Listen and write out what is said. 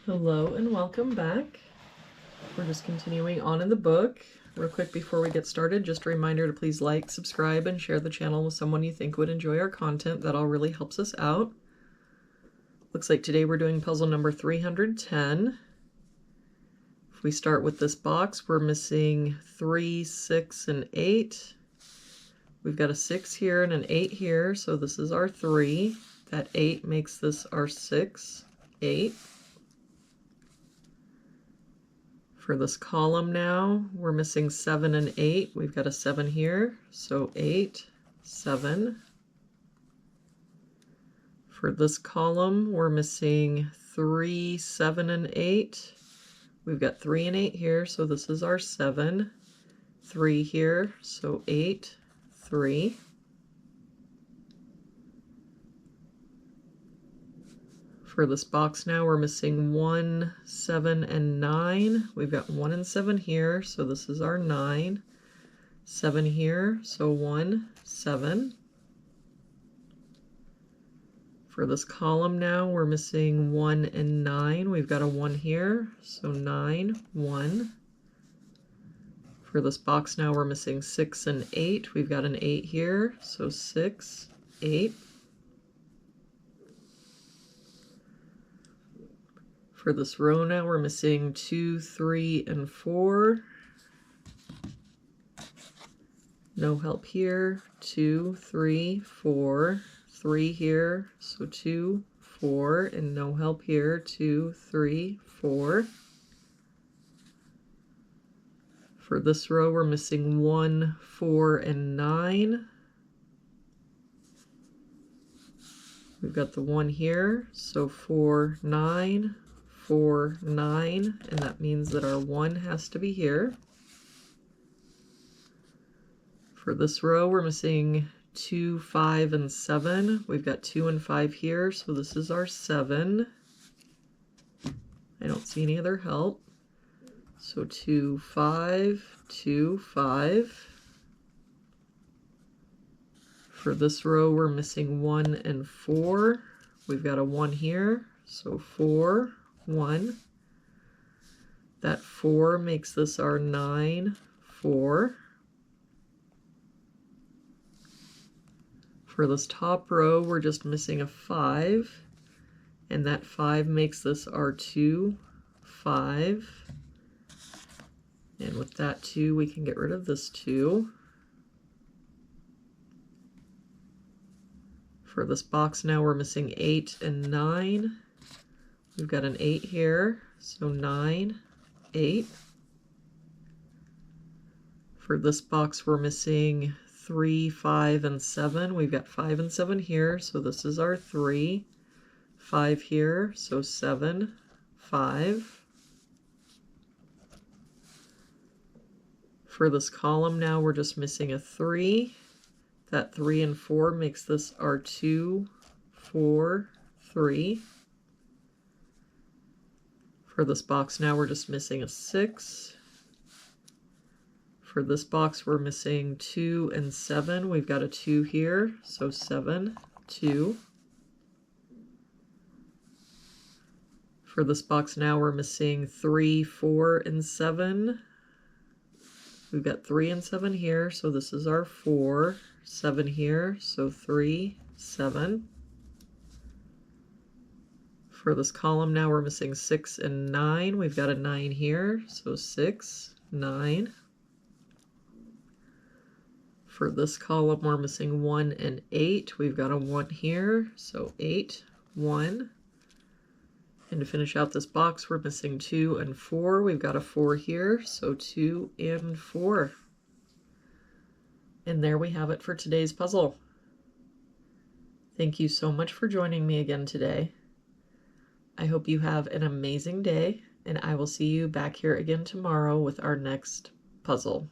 Hello and welcome back. We're just continuing on in the book. Real quick before we get started, just a reminder to please like, subscribe, and share the channel with someone you think would enjoy our content. That all really helps us out. Looks like today we're doing puzzle number 310. If we start with this box, we're missing 3, 6, and 8. We've got a 6 here and an 8 here, so this is our 3. That 8 makes this our 6, 8. For this column now, we're missing 7 and 8. We've got a 7 here, so 8, 7. For this column, we're missing 3, 7, and 8. We've got 3 and 8 here, so this is our 7. 3 here, so 8, 3. For this box now, we're missing 1, 7, and 9. We've got 1 and 7 here, so this is our 9. 7 here, so 1, 7. For this column now, we're missing 1 and 9. We've got a 1 here, so 9, 1. For this box now, we're missing 6 and 8. We've got an 8 here, so 6, 8. For this row now, we're missing 2, 3, and 4. No help here. 2, 3, 4. 3 here, so 2, 4, and no help here. 2, 3, 4. For this row, we're missing 1, 4, and 9. We've got the 1 here, so 4, 9. 4, 9, and that means that our 1 has to be here. For this row, we're missing 2, 5, and 7. We've got 2 and 5 here, so this is our 7. I don't see any other help. So 2, 5, 2, 5. For this row, we're missing 1 and 4. We've got a 1 here, so 4, 1. That 4 makes this our 9, 4. For this top row, we're just missing a 5, and that 5 makes this our 2, 5. And with that 2, we can get rid of this 2. For this box now, we're missing 8 and 9. We've got an 8 here, so 9, 8. For this box, we're missing 3, 5, and 7. We've got 5 and 7 here, so this is our 3. 5 here, so 7, 5. For this column now, we're just missing a 3. That 3 and 4 makes this our 2, 4, 3. For this box now, we're just missing a 6. For this box, we're missing 2 and 7. We've got a 2 here, so 7, 2. For this box now, we're missing 3, 4, and 7. We've got 3 and 7 here, so this is our 4. 7 here, so 3, 7. For this column now, we're missing 6 and 9. We've got a 9 here, so 6, 9. For this column, we're missing 1 and 8. We've got a 1 here, so 8, 1. And to finish out this box, we're missing 2 and 4. We've got a 4 here, so 2 and 4. And there we have it for today's puzzle. Thank you so much for joining me again today. I hope you have an amazing day, and I will see you back here again tomorrow with our next puzzle.